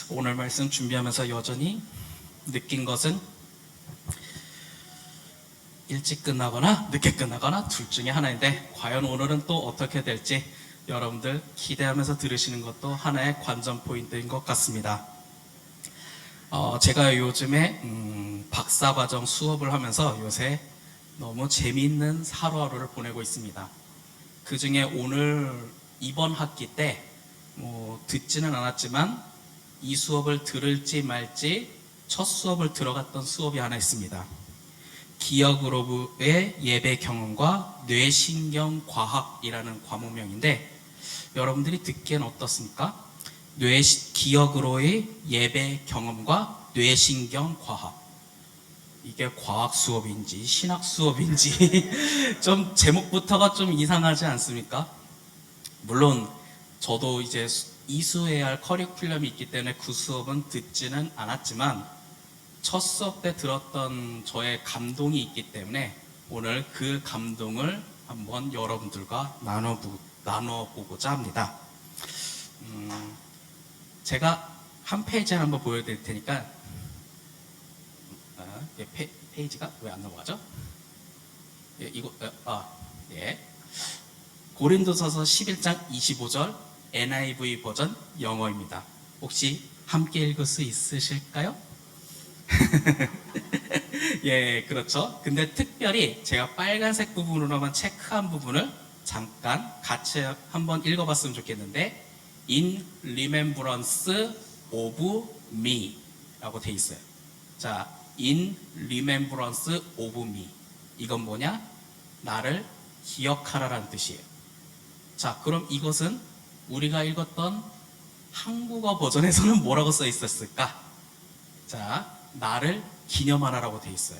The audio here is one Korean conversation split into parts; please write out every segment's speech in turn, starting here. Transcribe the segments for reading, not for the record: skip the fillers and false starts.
오늘 말씀 준비하면서 여전히 느낀 것은 일찍 끝나거나 늦게 끝나거나 둘 중에 하나인데, 과연 오늘은 또 어떻게 될지 여러분들 기대하면서 들으시는 것도 하나의 관전 포인트인 것 같습니다. 제가 요즘에 박사과정 수업을 하면서 요새 너무 재미있는 하루하루를 보내고 있습니다. 그 중에 오늘 이번 학기 때 듣지는 않았지만 이 수업을 들을지 말지 첫 수업을 들어갔던 수업이 하나 있습니다. 기억으로의 예배 경험과 뇌신경 과학이라는 과목명인데, 여러분들이 듣기엔 어떻습니까? 기억으로의 예배 경험과 뇌신경 과학. 이게 과학 수업인지 신학 수업인지 좀 제목부터가 좀 이상하지 않습니까? 물론 저도 이제 이수해야 할 커리큘럼이 있기 때문에 그 수업은 듣지는 않았지만, 첫 수업 때 들었던 저의 감동이 있기 때문에 오늘 그 감동을 한번 여러분들과 나눠보고자 합니다. 제가 한 페이지를 한번 보여드릴 테니까, 페이지가 왜 안 넘어가죠? 고린도서서 11장 25절 NIV 버전 영어입니다. 혹시 함께 읽을 수 있으실까요? 예, 그렇죠. 근데 특별히 제가 빨간색 부분으로만 체크한 부분을 잠깐 같이 한번 읽어봤으면 좋겠는데, In remembrance of me 라고 돼 있어요. 자, In remembrance of me, 이건 뭐냐? 나를 기억하라라는 뜻이에요. 자, 그럼 이것은 우리가 읽었던 한국어 버전에서는 뭐라고 써 있었을까? 자, 나를 기념하라라고 돼 있어요.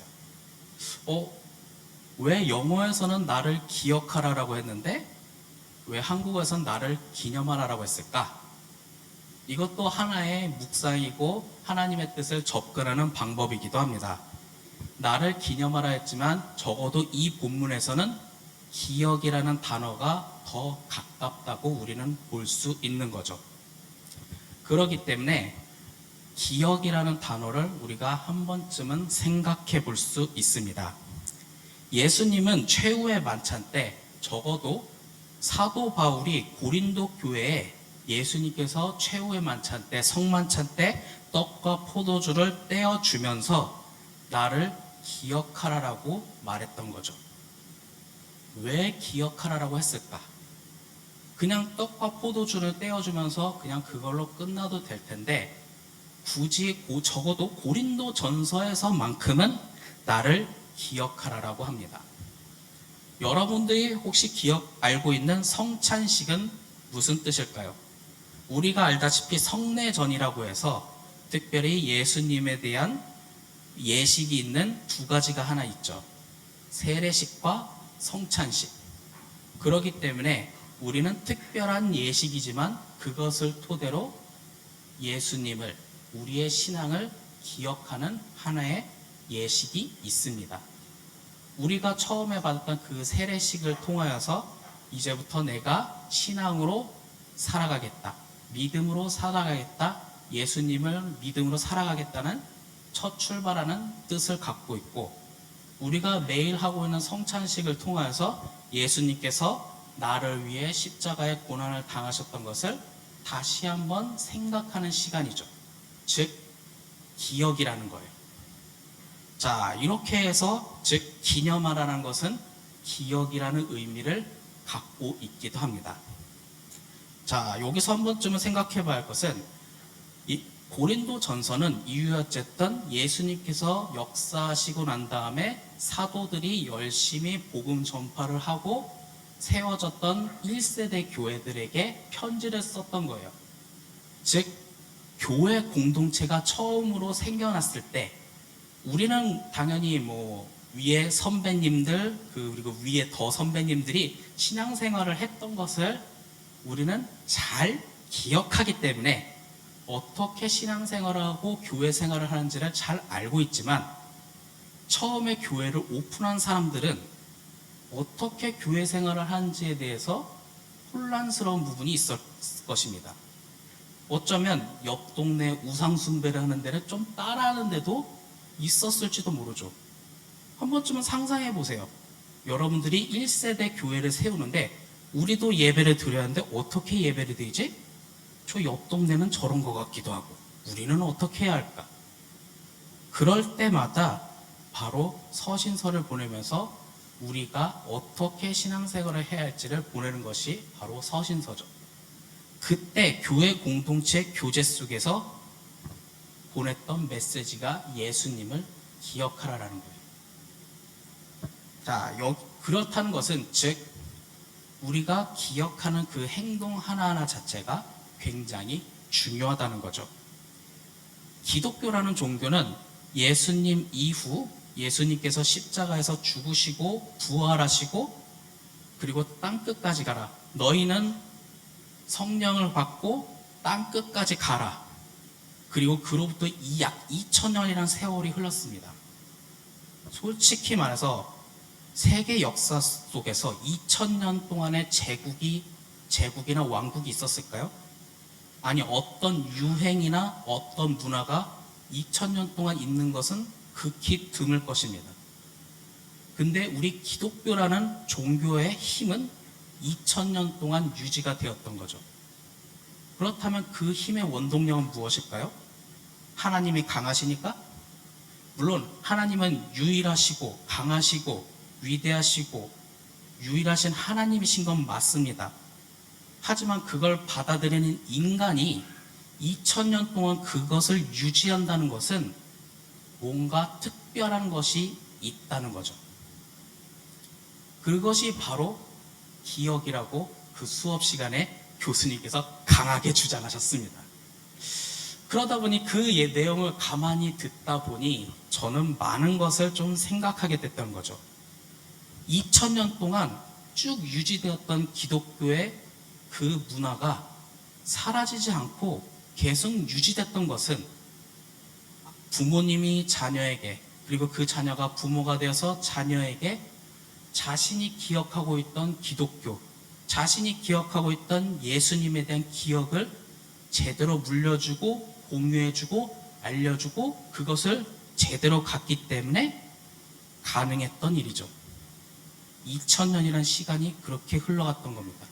왜 영어에서는 나를 기억하라라고 했는데 왜 한국어에서는 나를 기념하라라고 했을까? 이것도 하나의 묵상이고 하나님의 뜻을 접근하는 방법이기도 합니다. 나를 기념하라 했지만 적어도 이 본문에서는 기억이라는 단어가 더 가깝다고 우리는 볼 수 있는 거죠. 그렇기 때문에 기억이라는 단어를 우리가 한 번쯤은 생각해 볼 수 있습니다. 예수님은 최후의 만찬 때 적어도 사도 바울이 고린도 교회에 예수님께서 최후의 만찬 때, 성만찬 때 떡과 포도주를 떼어주면서 나를 기억하라라고 말했던 거죠. 왜 기억하라라고 했을까? 그냥 떡과 포도주를 떼어주면서 그냥 그걸로 끝나도 될 텐데, 굳이 적어도 고린도 전서에서만큼은 나를 기억하라라고 합니다. 여러분들이 혹시 알고 있는 성찬식은 무슨 뜻일까요? 우리가 알다시피 성례전이라고 해서 특별히 예수님에 대한 예식이 있는 두 가지가 하나 있죠. 세례식과 성찬식. 그렇기 때문에 우리는 특별한 예식이지만 그것을 토대로 예수님을, 우리의 신앙을 기억하는 하나의 예식이 있습니다. 우리가 처음에 받았던 그 세례식을 통하여서 이제부터 내가 신앙으로 살아가겠다, 믿음으로 살아가겠다, 예수님을 믿음으로 살아가겠다는 첫 출발하는 뜻을 갖고 있고, 우리가 매일 하고 있는 성찬식을 통하여서 예수님께서 나를 위해 십자가의 고난을 당하셨던 것을 다시 한번 생각하는 시간이죠. 즉, 기억이라는 거예요. 자, 이렇게 해서 즉 기념하라는 것은 기억이라는 의미를 갖고 있기도 합니다. 자, 여기서 한 번쯤은 생각해 봐야 할 것은, 이 고린도 전서는 이유였쨌든 예수님께서 역사하시고 난 다음에 사도들이 열심히 복음 전파를 하고 세워졌던 1세대 교회들에게 편지를 썼던 거예요. 즉, 교회 공동체가 처음으로 생겨났을 때 우리는 당연히 위에 선배님들, 그리고 위에 더 선배님들이 신앙생활을 했던 것을 우리는 잘 기억하기 때문에 어떻게 신앙생활하고 교회 생활을 하는지를 잘 알고 있지만, 처음에 교회를 오픈한 사람들은 어떻게 교회 생활을 하는지에 대해서 혼란스러운 부분이 있을 것입니다. 어쩌면 옆 동네 우상숭배를 하는 데를 좀 따라하는 데도 있었을지도 모르죠. 한 번쯤은 상상해 보세요. 여러분들이 1세대 교회를 세우는데 우리도 예배를 드려야 하는데 어떻게 예배를 드리지? 저 옆 동네는 저런 것 같기도 하고 우리는 어떻게 해야 할까? 그럴 때마다 바로 서신서를 보내면서 우리가 어떻게 신앙생활을 해야 할지를 보내는 것이 바로 서신서죠. 그때 교회 공동체 교제 속에서 보냈던 메시지가 예수님을 기억하라라는 거예요. 자, 그렇다는 것은 즉 우리가 기억하는 그 행동 하나하나 자체가 굉장히 중요하다는 거죠. 기독교라는 종교는 예수님 이후 예수님께서 십자가에서 죽으시고 부활하시고 그리고 땅끝까지 가라. 너희는 성령을 받고 땅끝까지 가라. 그리고 그로부터 약 2000년이라는 세월이 흘렀습니다. 솔직히 말해서 세계 역사 속에서 2000년 동안의 제국이나 왕국이 있었을까요? 아니, 어떤 유행이나 어떤 문화가 2000년 동안 있는 것은 극히 드물 것입니다. 근데 우리 기독교라는 종교의 힘은 2000년 동안 유지가 되었던 거죠. 그렇다면 그 힘의 원동력은 무엇일까요? 하나님이 강하시니까? 물론 하나님은 유일하시고 강하시고 위대하시고 유일하신 하나님이신 건 맞습니다. 하지만 그걸 받아들이는 인간이 2000년 동안 그것을 유지한다는 것은 뭔가 특별한 것이 있다는 거죠. 그것이 바로 기억이라고 그 수업 시간에 교수님께서 강하게 주장하셨습니다. 그러다 보니 그 내용을 가만히 듣다 보니 저는 많은 것을 좀 생각하게 됐던 거죠. 2000년 동안 쭉 유지되었던 기독교의 그 문화가 사라지지 않고 계속 유지됐던 것은 부모님이 자녀에게 그리고 그 자녀가 부모가 되어서 자녀에게 자신이 기억하고 있던 기독교, 자신이 기억하고 있던 예수님에 대한 기억을 제대로 물려주고 공유해주고 알려주고 그것을 제대로 갖기 때문에 가능했던 일이죠. 2000년이라는 시간이 그렇게 흘러갔던 겁니다.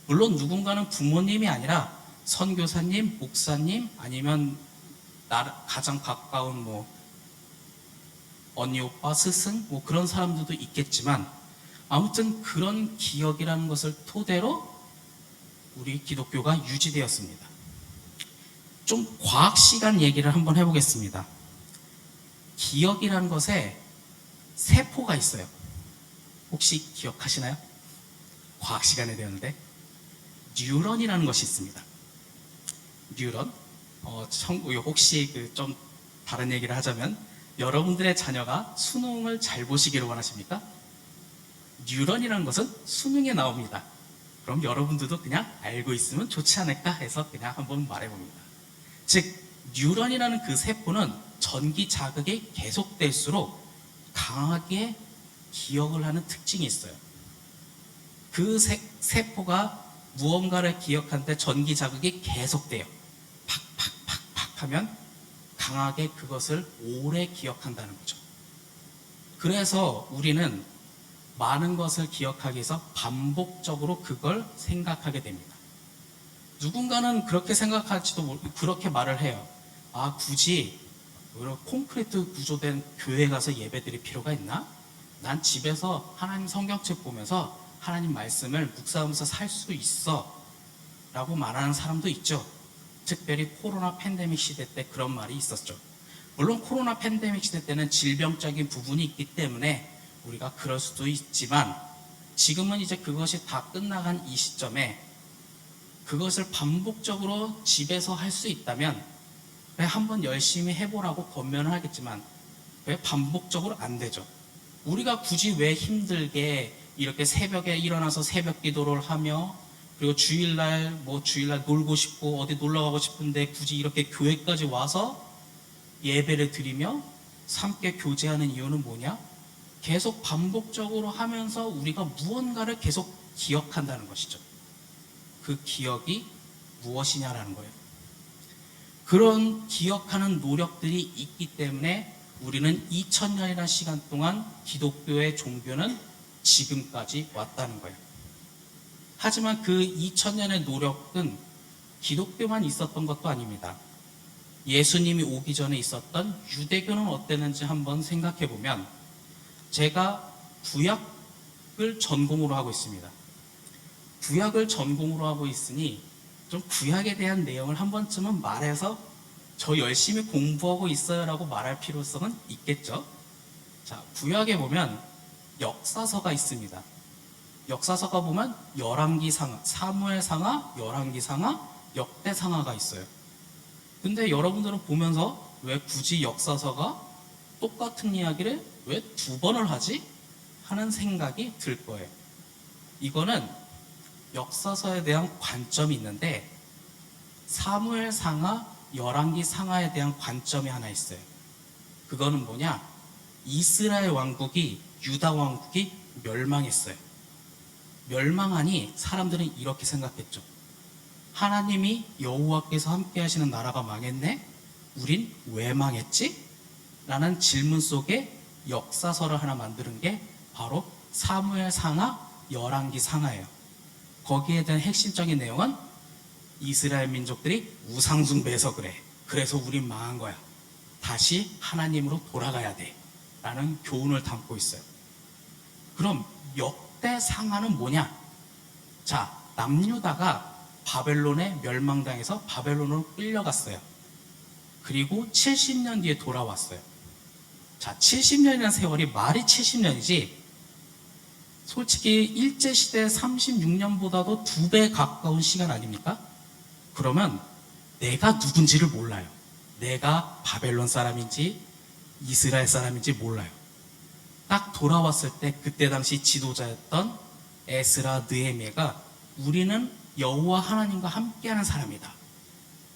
물론 누군가는 부모님이 아니라 선교사님, 목사님 아니면 가장 가까운 언니, 오빠, 스승 그런 사람들도 있겠지만 아무튼 그런 기억이라는 것을 토대로 우리 기독교가 유지되었습니다. 좀 과학 시간 얘기를 한번 해보겠습니다. 기억이라는 것에 세포가 있어요. 혹시 기억하시나요? 과학 시간에 배웠는데 뉴런이라는 것이 있습니다. 뉴런. 혹시 좀 다른 얘기를 하자면 여러분들의 자녀가 수능을 잘 보시기를 원하십니까? 뉴런이라는 것은 수능에 나옵니다. 그럼 여러분들도 그냥 알고 있으면 좋지 않을까 해서 그냥 한번 말해봅니다. 즉 뉴런이라는 그 세포는 전기 자극이 계속될수록 강하게 기억을 하는 특징이 있어요. 그 세포가 무언가를 기억하는데 전기 자극이 계속돼요. 팍팍팍팍 하면 강하게 그것을 오래 기억한다는 거죠. 그래서 우리는 많은 것을 기억하기 위해서 반복적으로 그걸 생각하게 됩니다. 누군가는 그렇게 생각할지도 모르고 그렇게 말을 해요. 아, 굳이 콘크리트 구조된 교회에 가서 예배 드릴 필요가 있나? 난 집에서 하나님 성경책 보면서 하나님 말씀을 묵상하면서 살 수 있어 라고 말하는 사람도 있죠. 특별히 코로나 팬데믹 시대 때 그런 말이 있었죠. 물론 코로나 팬데믹 시대 때는 질병적인 부분이 있기 때문에 우리가 그럴 수도 있지만 지금은 이제 그것이 다 끝나간 이 시점에 그것을 반복적으로 집에서 할 수 있다면 왜 한번 열심히 해보라고 권면을 하겠지만 왜 반복적으로 안 되죠? 우리가 굳이 왜 힘들게 이렇게 새벽에 일어나서 새벽 기도를 하며 그리고 주일날 놀고 싶고 어디 놀러 가고 싶은데 굳이 이렇게 교회까지 와서 예배를 드리며 함께 교제하는 이유는 뭐냐? 계속 반복적으로 하면서 우리가 무언가를 계속 기억한다는 것이죠. 그 기억이 무엇이냐라는 거예요. 그런 기억하는 노력들이 있기 때문에 우리는 2000년이라는 시간 동안 기독교의 종교는 지금까지 왔다는 거예요. 하지만 그 2000년의 노력은 기독교만 있었던 것도 아닙니다. 예수님이 오기 전에 있었던 유대교는 어땠는지 한번 생각해 보면, 제가 구약을 전공으로 하고 있습니다. 구약을 전공으로 하고 있으니 좀 구약에 대한 내용을 한 번쯤은 말해서 저 열심히 공부하고 있어요 라고 말할 필요성은 있겠죠. 자, 구약에 보면 역사서가 있습니다. 역사서가 보면 열왕기상하, 사무엘상하, 열왕기상하, 역대상하가 있어요. 근데 여러분들은 보면서 왜 굳이 역사서가 똑같은 이야기를 왜 두 번을 하지? 하는 생각이 들 거예요. 이거는 역사서에 대한 관점이 있는데, 사무엘상하, 열왕기상하에 대한 관점이 하나 있어요. 그거는 뭐냐? 이스라엘 왕국이, 유다 왕국이 멸망했어요. 멸망하니 사람들은 이렇게 생각했죠. 하나님이 여호와께서 함께 하시는 나라가 망했네? 우린 왜 망했지? 라는 질문 속에 역사서를 하나 만드는 게 바로 사무엘상하, 열왕기상하예요. 거기에 대한 핵심적인 내용은 이스라엘 민족들이 우상숭배해서 그래. 그래서 우린 망한 거야. 다시 하나님으로 돌아가야 돼. 라는 교훈을 담고 있어요. 그럼 역대상하는 뭐냐? 자, 남유다가 바벨론에 멸망당해서 바벨론으로 끌려갔어요. 그리고 70년 뒤에 돌아왔어요. 자, 70년이라는 세월이 말이 70년이지, 솔직히 일제시대 36년보다도 2배 가까운 시간 아닙니까? 그러면 내가 누군지를 몰라요. 내가 바벨론 사람인지 이스라엘 사람인지 몰라요. 딱 돌아왔을 때 그때 당시 지도자였던 에스라, 느헤미야가 우리는 여호와 하나님과 함께하는 사람이다.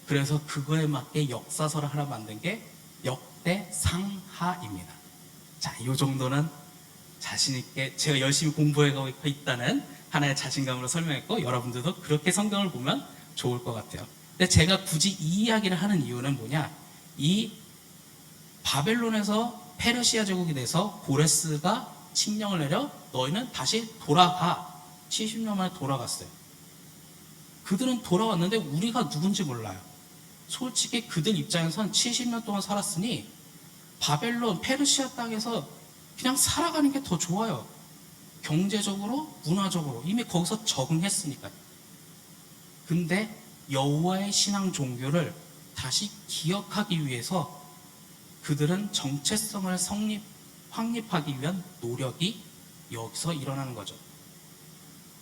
그래서 그거에 맞게 역사서를 하나 만든 게 역대상하입니다. 자, 이 정도는 자신있게 제가 열심히 공부해가고 있다는 하나의 자신감으로 설명했고, 여러분들도 그렇게 성경을 보면 좋을 것 같아요. 근데 제가 굳이 이 이야기를 하는 이유는 뭐냐? 이 바벨론에서 페르시아 제국이 돼서 고레스가 칙령을 내려 너희는 다시 돌아가. 70년 만에 돌아갔어요. 그들은 돌아왔는데 우리가 누군지 몰라요. 솔직히 그들 입장에선 70년 동안 살았으니 바벨론, 페르시아 땅에서 그냥 살아가는 게 더 좋아요. 경제적으로, 문화적으로 이미 거기서 적응했으니까요. 근데 여호와의 신앙 종교를 다시 기억하기 위해서 그들은 정체성을 확립하기 위한 노력이 여기서 일어나는 거죠.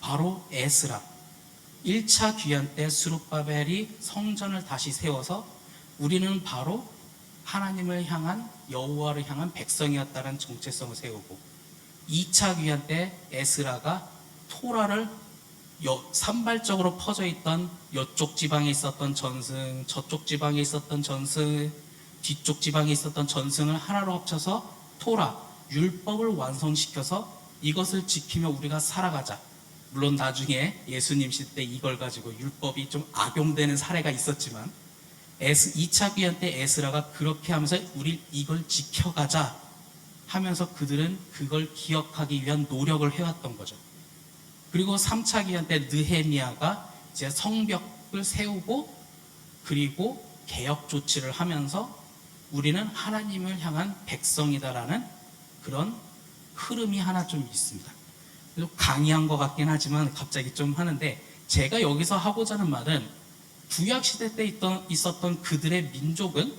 바로 에스라, 1차 귀환 때 스룹바벨이 성전을 다시 세워서 우리는 바로 하나님을 향한, 여호와를 향한 백성이었다는 정체성을 세우고, 2차 귀환 때 에스라가 토라를 산발적으로 퍼져 있던 이쪽 지방에 있었던 전승, 저쪽 지방에 있었던 전승, 뒤쪽 지방에 있었던 전승을 하나로 합쳐서 토라, 율법을 완성시켜서 이것을 지키며 우리가 살아가자. 물론 나중에 예수님 시대 이걸 가지고 율법이 좀 악용되는 사례가 있었지만 2차 귀환 때 에스라가 그렇게 하면서 우리 이걸 지켜가자 하면서 그들은 그걸 기억하기 위한 노력을 해왔던 거죠. 그리고 3차 귀환 때 느헤미야가 이제 성벽을 세우고 그리고 개혁 조치를 하면서 우리는 하나님을 향한 백성이다라는 그런 흐름이 하나 좀 있습니다. 강의한 것 같긴 하지만 갑자기 좀 하는데, 제가 여기서 하고자 하는 말은 구약시대 때 있었던 그들의 민족은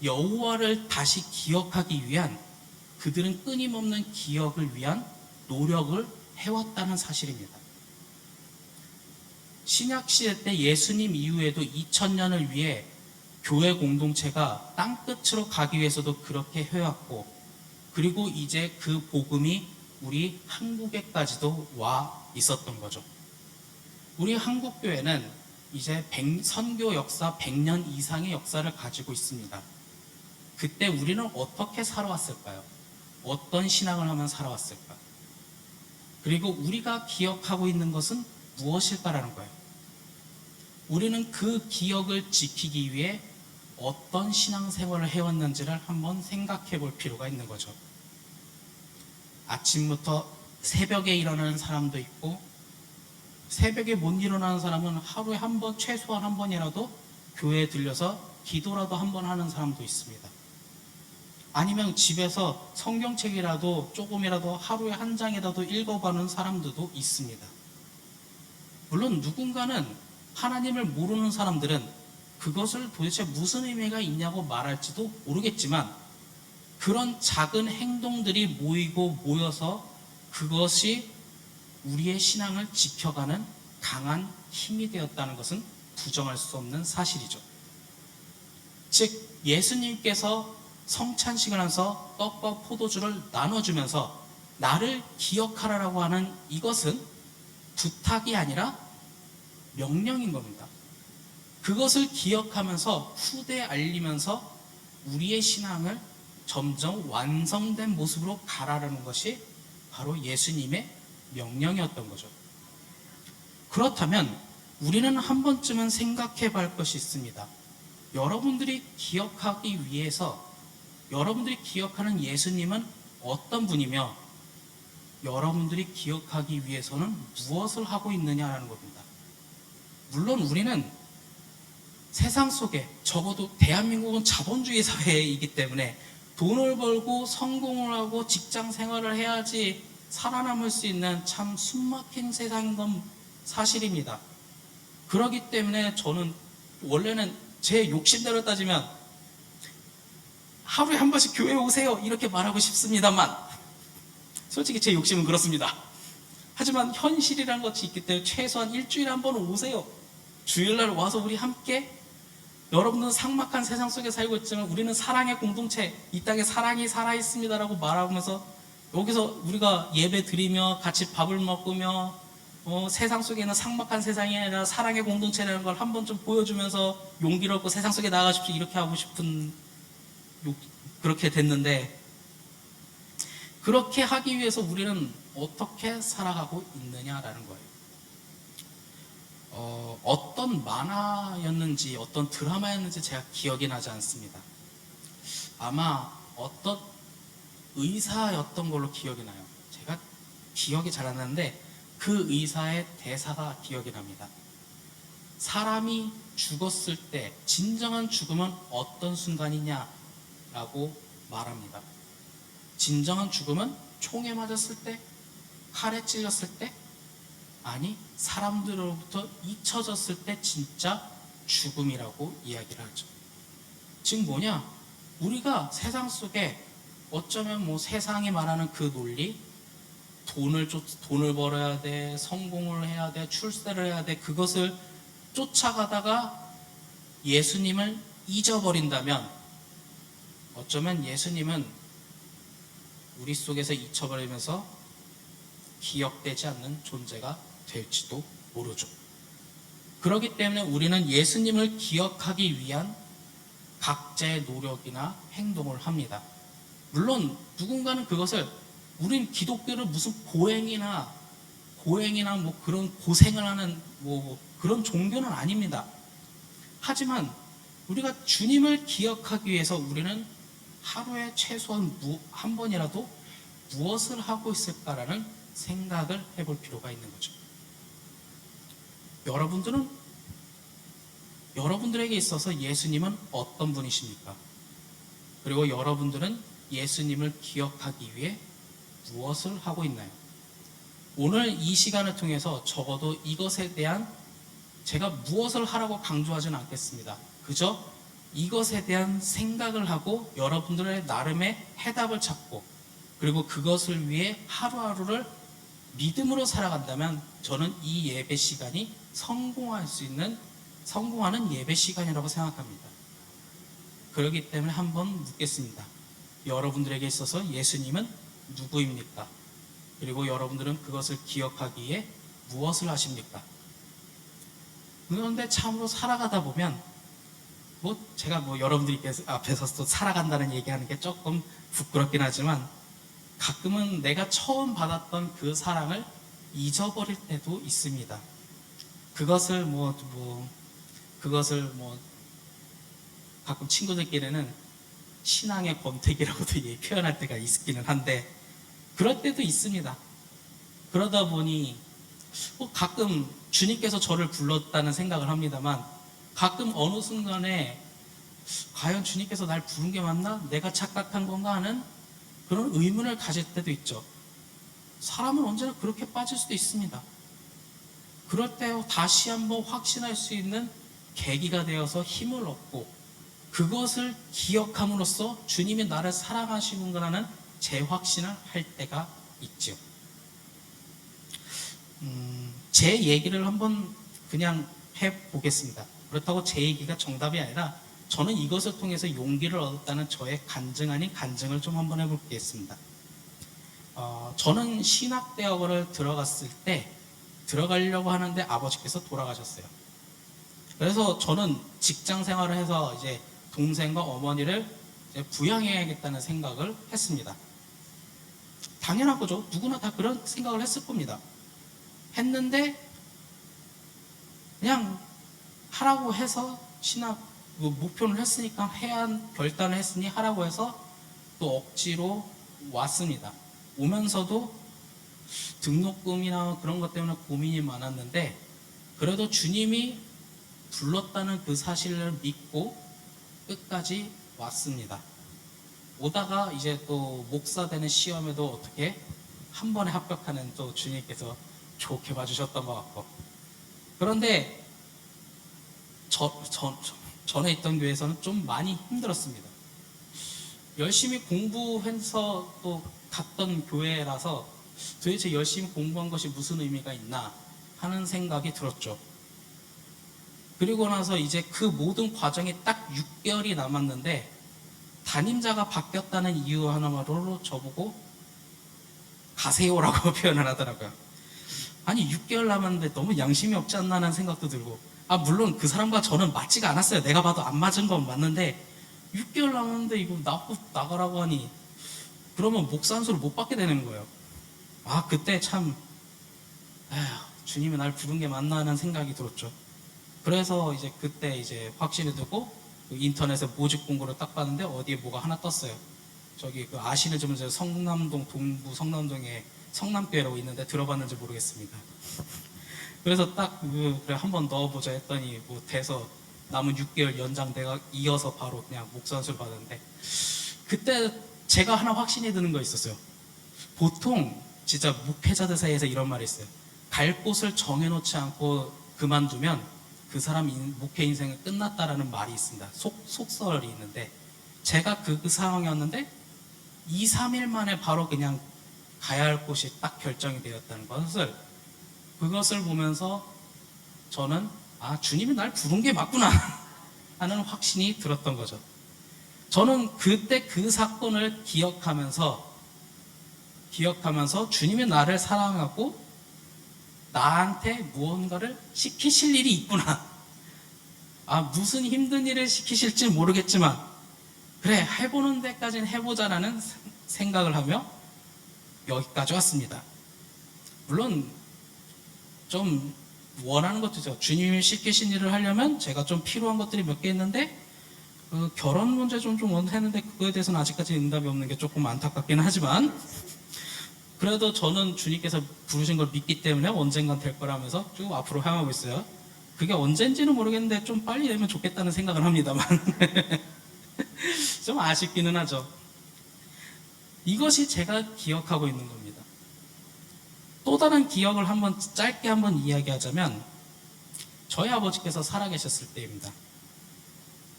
여호와를 다시 기억하기 위한, 그들은 끊임없는 기억을 위한 노력을 해왔다는 사실입니다. 신약시대 때 예수님 이후에도 2000년을 위해 교회 공동체가 땅끝으로 가기 위해서도 그렇게 해왔고, 그리고 이제 그 복음이 우리 한국에까지도 와 있었던 거죠. 우리 한국교회는 이제 선교 역사 100년 이상의 역사를 가지고 있습니다. 그때 우리는 어떻게 살아왔을까요? 어떤 신앙을 하면 살아왔을까? 그리고 우리가 기억하고 있는 것은 무엇일까라는 거예요. 우리는 그 기억을 지키기 위해 어떤 신앙생활을 해왔는지를 한번 생각해 볼 필요가 있는 거죠. 아침부터 새벽에 일어나는 사람도 있고, 새벽에 못 일어나는 사람은 하루에 한 번, 최소한 한 번이라도 교회에 들려서 기도라도 한 번 하는 사람도 있습니다. 아니면 집에서 성경책이라도 조금이라도 하루에 한 장이라도 읽어가는 사람들도 있습니다. 물론 누군가는, 하나님을 모르는 사람들은 그것을 도대체 무슨 의미가 있냐고 말할지도 모르겠지만, 그런 작은 행동들이 모여서 그것이 우리의 신앙을 지켜가는 강한 힘이 되었다는 것은 부정할 수 없는 사실이죠. 즉, 예수님께서 성찬식을 하면서 떡과 포도주를 나눠주면서 나를 기억하라고 하는 이것은 부탁이 아니라 명령인 겁니다. 그것을 기억하면서 후대에 알리면서 우리의 신앙을 점점 완성된 모습으로 가라라는 것이 바로 예수님의 명령이었던 거죠. 그렇다면 우리는 한 번쯤은 생각해 볼 것이 있습니다. 여러분들이 기억하기 위해서, 여러분들이 기억하는 예수님은 어떤 분이며 여러분들이 기억하기 위해서는 무엇을 하고 있느냐라는 겁니다. 물론 우리는 세상 속에, 적어도 대한민국은 자본주의 사회이기 때문에 돈을 벌고 성공을 하고 직장 생활을 해야지 살아남을 수 있는 참 숨막힌 세상인 건 사실입니다. 그렇기 때문에 저는 원래는 제 욕심대로 따지면 하루에 한 번씩 교회 오세요 이렇게 말하고 싶습니다만, 솔직히 제 욕심은 그렇습니다. 하지만 현실이라는 것이 있기 때문에 최소한 일주일에 한 번은 오세요. 주일날 와서 우리 함께, 여러분들은 삭막한 세상 속에 살고 있지만 우리는 사랑의 공동체, 이 땅에 사랑이 살아있습니다라고 말하면서 여기서 우리가 예배 드리며 같이 밥을 먹으며 세상 속에 있는 삭막한 세상이 아니라 사랑의 공동체라는 걸 한 번 좀 보여주면서 용기를 얻고 세상 속에 나가십시오 이렇게 하고 싶은, 그렇게 됐는데, 그렇게 하기 위해서 우리는 어떻게 살아가고 있느냐라는 거예요. 어떤 만화였는지 어떤 드라마였는지 제가 기억이 나지 않습니다. 아마 어떤 의사였던 걸로 기억이 나요. 제가 기억이 잘 안 나는데 그 의사의 대사가 기억이 납니다. 사람이 죽었을 때 진정한 죽음은 어떤 순간이냐라고 말합니다. 진정한 죽음은 총에 맞았을 때, 칼에 찔렸을 때, 아니 사람들로부터 잊혀졌을 때 진짜 죽음이라고 이야기를 하죠. 즉 뭐냐, 우리가 세상 속에 어쩌면 뭐 세상이 말하는 그 논리, 돈을 벌어야 돼, 성공을 해야 돼, 출세를 해야 돼, 그것을 쫓아가다가 예수님을 잊어버린다면 어쩌면 예수님은 우리 속에서 잊혀버리면서 기억되지 않는 존재가 될지도 모르죠. 그렇기 때문에 우리는 예수님을 기억하기 위한 각자의 노력이나 행동을 합니다. 물론 누군가는 그것을, 우린 기독교를 무슨 고행이나 뭐 그런 고생을 하는 뭐 그런 종교는 아닙니다. 하지만 우리가 주님을 기억하기 위해서 우리는 하루에 최소한 한 번이라도 무엇을 하고 있을까라는 생각을 해볼 필요가 있는 거죠. 여러분들에게 있어서 예수님은 어떤 분이십니까? 그리고 여러분들은 예수님을 기억하기 위해 무엇을 하고 있나요? 오늘 이 시간을 통해서 적어도 이것에 대한, 제가 무엇을 하라고 강조하지는 않겠습니다. 그저 이것에 대한 생각을 하고 여러분들의 나름의 해답을 찾고, 그리고 그것을 위해 하루하루를 믿음으로 살아간다면 저는 이 예배 시간이 성공하는 예배 시간이라고 생각합니다. 그렇기 때문에 한번 묻겠습니다. 여러분들에게 있어서 예수님은 누구입니까? 그리고 여러분들은 그것을 기억하기에 무엇을 하십니까? 그런데 참으로 살아가다 보면 제가 여러분들이 앞에서 또 살아간다는 얘기하는 게 조금 부끄럽긴 하지만 가끔은 내가 처음 받았던 그 사랑을 잊어버릴 때도 있습니다. 그것을 가끔 친구들끼리는 신앙의 권태기라고도 표현할 때가 있기는 한데 그럴 때도 있습니다. 그러다 보니 가끔 주님께서 저를 불렀다는 생각을 합니다만 가끔 어느 순간에 과연 주님께서 날 부른 게 맞나? 내가 착각한 건가 하는 그런 의문을 가질 때도 있죠. 사람은 언제나 그렇게 빠질 수도 있습니다. 그럴 때 다시 한번 확신할 수 있는 계기가 되어서 힘을 얻고 그것을 기억함으로써 주님이 나를 사랑하시는구나는 재확신을 할 때가 있죠. 제 얘기를 한번 그냥 해보겠습니다. 그렇다고 제 얘기가 정답이 아니라 저는 이것을 통해서 용기를 얻었다는 저의 간증 아닌 간증을 좀 한번 해보겠습니다. 저는 신학대학원을 들어가려고 하는데 아버지께서 돌아가셨어요. 그래서 저는 직장 생활을 해서 이제 동생과 어머니를 이제 부양해야겠다는 생각을 했습니다. 당연한 거죠. 누구나 다 그런 생각을 했을 겁니다. 했는데 그냥 하라고 해서 신학 목표를 했으니까 결단을 했으니 하라고 해서 또 억지로 왔습니다. 오면서도 등록금이나 그런 것 때문에 고민이 많았는데 그래도 주님이 불렀다는 그 사실을 믿고 끝까지 왔습니다. 오다가 이제 또 목사 되는 시험에도 어떻게 한 번에 합격하는 또 주님께서 좋게 봐주셨던 것 같고 그런데 전에 있던 교회에서는 좀 많이 힘들었습니다. 열심히 공부해서 또 갔던 교회라서 도대체 열심히 공부한 것이 무슨 의미가 있나 하는 생각이 들었죠. 그리고 나서 이제 그 모든 과정이 딱 6개월이 남았는데 담임자가 바뀌었다는 이유 하나만으로 저보고 가세요라고 표현을 하더라고요. 아니 6개월 남았는데 너무 양심이 없지 않나 하는 생각도 들고 물론 그 사람과 저는 맞지가 않았어요. 내가 봐도 안 맞은 건 맞는데 6개월 남았는데 이거 나가라고 하니 그러면 목사 한 수를 못 받게 되는 거예요. 그때 참 주님이 날 부른 게 맞나 하는 생각이 들었죠. 그래서 이제 그때 이제 확신이 들고 인터넷에 모집 공고를 딱 봤는데 어디에 뭐가 하나 떴어요. 저기 아시는 좀 성남동 동부 성남동에 성남교회라고 있는데 들어봤는지 모르겠습니다. 그래서 딱 그래 한번 넣어보자 했더니 돼서 남은 6개월 연장돼가 이어서 바로 그냥 목선수를 받았는데 그때 제가 하나 확신이 드는 거 있었어요. 보통 진짜 목회자들 사이에서 이런 말이 있어요. 갈 곳을 정해놓지 않고 그만두면 그 사람 목회 인생이 끝났다라는 말이 있습니다. 속설이 있는데 제가 그 상황이었는데 2, 3일 만에 바로 그냥 가야 할 곳이 딱 결정이 되었다는 그것을 보면서 저는 주님이 날 부른 게 맞구나 하는 확신이 들었던 거죠. 저는 그때 그 사건을 기억하면서 주님이 나를 사랑하고 나한테 무언가를 시키실 일이 있구나. 무슨 힘든 일을 시키실지 모르겠지만 그래 해보는 데까지는 해보자라는 생각을 하며 여기까지 왔습니다. 물론 좀 원하는 것도죠. 주님이 시키신 일을 하려면 제가 좀 필요한 것들이 몇 개 있는데 결혼 문제 좀 원했는데 그거에 대해서는 아직까지 응답이 없는 게 조금 안타깝긴 하지만 그래도 저는 주님께서 부르신 걸 믿기 때문에 언젠간 될 거라면서 쭉 앞으로 향하고 있어요. 그게 언젠지는 모르겠는데 좀 빨리 되면 좋겠다는 생각을 합니다만 좀 아쉽기는 하죠. 이것이 제가 기억하고 있는 겁니다. 또 다른 기억을 짧게 한번 이야기하자면 저희 아버지께서 살아계셨을 때입니다.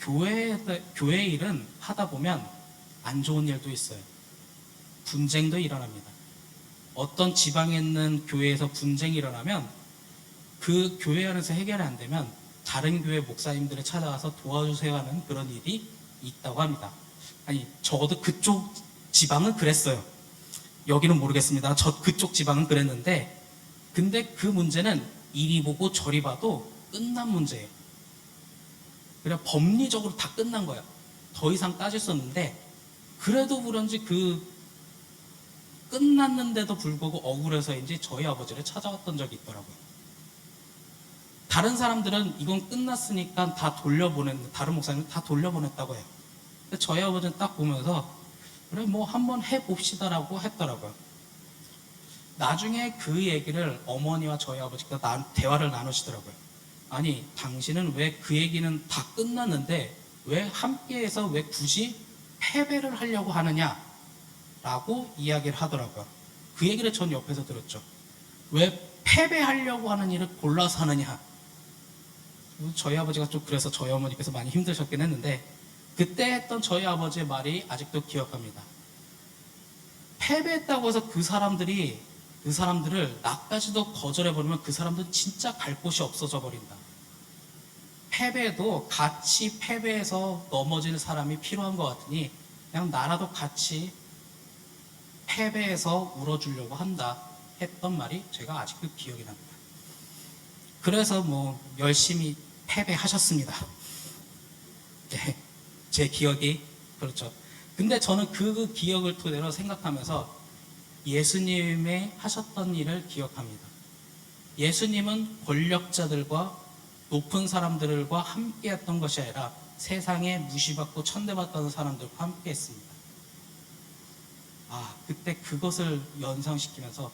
교회 일은 하다 보면 안 좋은 일도 있어요. 분쟁도 일어납니다. 어떤 지방에 있는 교회에서 분쟁이 일어나면 그 교회 안에서 해결이 안 되면 다른 교회 목사님들을 찾아가서 도와주세요 하는 그런 일이 있다고 합니다. 적어도 그쪽 지방은 그랬어요. 여기는 모르겠습니다. 그쪽 지방은 그랬는데 근데 그 문제는 이리 보고 저리 봐도 끝난 문제예요. 그냥 법리적으로 다 끝난 거예요. 더 이상 따질 수 없는데 그래도 그런지 끝났는데도 불구하고 억울해서인지 저희 아버지를 찾아왔던 적이 있더라고요. 다른 사람들은 이건 끝났으니까 다 다른 목사님은 다 돌려보냈다고 해요. 근데 저희 아버지는 딱 보면서 그래 뭐 한번 해봅시다라고 했더라고요. 나중에 그 얘기를 어머니와 저희 아버지가 대화를 나누시더라고요. 아니 당신은 왜 그 얘기는 다 끝났는데 왜 함께해서 왜 굳이 패배를 하려고 하느냐 라고 이야기를 하더라고요. 그 얘기를 전 옆에서 들었죠. 왜 패배하려고 하는 일을 골라서 하느냐. 저희 아버지가 좀 그래서 저희 어머니께서 많이 힘드셨긴 했는데 그때 했던 저희 아버지의 말이 아직도 기억합니다. 패배했다고 해서 그 사람들을 나까지도 거절해버리면 그 사람들은 진짜 갈 곳이 없어져 버린다. 패배도 같이 패배해서 넘어질 사람이 필요한 것 같으니 그냥 나라도 같이 패배해서 울어주려고 한다 했던 말이 제가 아직도 기억이 납니다. 그래서 뭐 열심히 패배하셨습니다. 네, 제 기억이 그렇죠. 근데 저는 그 기억을 토대로 생각하면서 예수님의 하셨던 일을 기억합니다. 예수님은 권력자들과 높은 사람들과 함께 했던 것이 아니라 세상에 무시받고 천대받던 사람들과 함께 했습니다. 그때 그것을 연상시키면서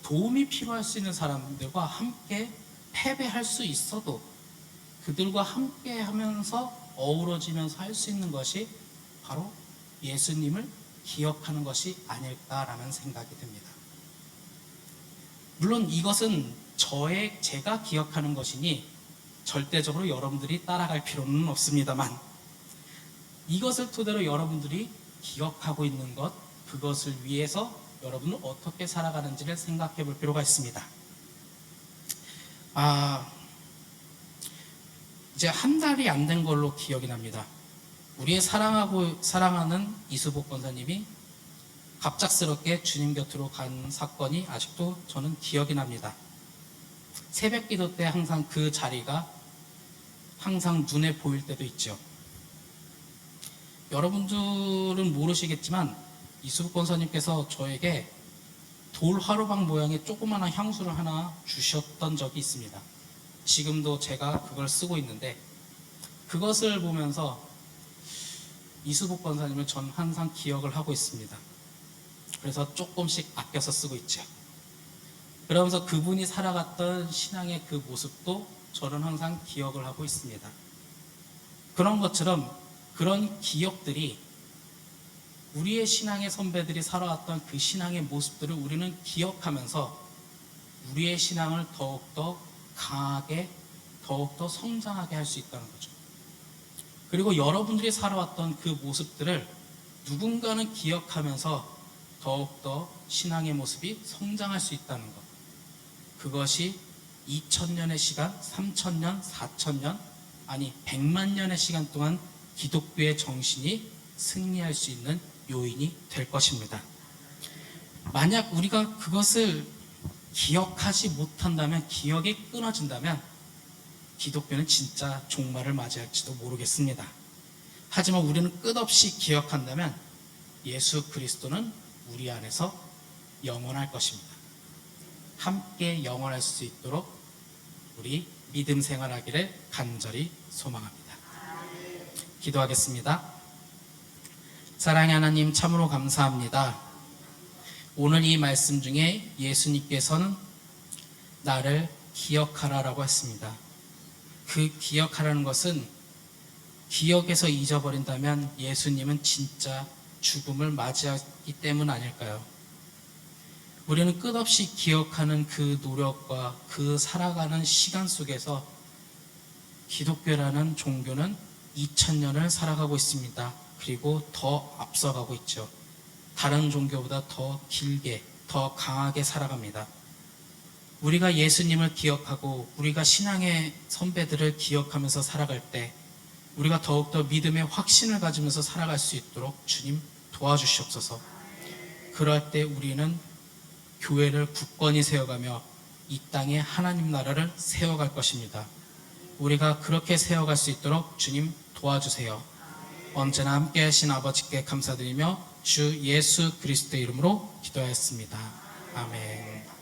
도움이 필요할 수 있는 사람들과 함께 패배할 수 있어도 그들과 함께 하면서 어우러지면서 할 수 있는 것이 바로 예수님을 기억하는 것이 아닐까라는 생각이 듭니다. 물론 이것은 제가 기억하는 것이니 절대적으로 여러분들이 따라갈 필요는 없습니다만 이것을 토대로 여러분들이 기억하고 있는 것, 그것을 위해서 여러분은 어떻게 살아가는지를 생각해 볼 필요가 있습니다. 이제 한 달이 안 된 걸로 기억이 납니다. 우리의 사랑하는 이수복 권사님이 갑작스럽게 주님 곁으로 간 사건이 아직도 저는 기억이 납니다. 새벽 기도 때 항상 그 자리가 항상 눈에 보일 때도 있죠. 여러분들은 모르시겠지만 이수복 권사님께서 저에게 돌 화로방 모양의 조그마한 향수를 하나 주셨던 적이 있습니다. 지금도 제가 그걸 쓰고 있는데 그것을 보면서 이수복 권사님을 전 항상 기억을 하고 있습니다. 그래서 조금씩 아껴서 쓰고 있죠. 그러면서 그분이 살아갔던 신앙의 그 모습도 저는 항상 기억을 하고 있습니다. 그런 것처럼 그런 기억들이 우리의 신앙의 선배들이 살아왔던 그 신앙의 모습들을 우리는 기억하면서 우리의 신앙을 더욱더 강하게, 더욱더 성장하게 할 수 있다는 거죠. 그리고 여러분들이 살아왔던 그 모습들을 누군가는 기억하면서 더욱더 신앙의 모습이 성장할 수 있다는 것. 그것이 2000년의 시간, 3000년, 4000년, 아니 100만 년의 시간 동안 기독교의 정신이 승리할 수 있는 요인이 될 것입니다. 만약 우리가 그것을 기억하지 못한다면, 기억이 끊어진다면 기독교는 진짜 종말을 맞이할지도 모르겠습니다. 하지만 우리는 끝없이 기억한다면 예수 그리스도는 우리 안에서 영원할 것입니다. 함께 영원할 수 있도록 우리 믿음 생활하기를 간절히 소망합니다. 기도하겠습니다. 사랑의 하나님, 참으로 감사합니다. 오늘 이 말씀 중에 예수님께서는 나를 기억하라라고 했습니다. 그 기억하라는 것은 기억에서 잊어버린다면 예수님은 진짜 죽음을 맞이하기 때문 아닐까요? 우리는 끝없이 기억하는 그 노력과 그 살아가는 시간 속에서 기독교라는 종교는 2000년을 살아가고 있습니다. 그리고 더 앞서가고 있죠. 다른 종교보다 더 길게, 더 강하게 살아갑니다. 우리가 예수님을 기억하고 우리가 신앙의 선배들을 기억하면서 살아갈 때 우리가 더욱더 믿음의 확신을 가지면서 살아갈 수 있도록 주님 도와주시옵소서. 그럴 때 우리는 교회를 굳건히 세워가며 이 땅에 하나님 나라를 세워갈 것입니다. 우리가 그렇게 세워갈 수 있도록 주님 도와주세요. 언제나 함께 하신 아버지께 감사드리며 주 예수 그리스도의 이름으로 기도하였습니다. 아멘.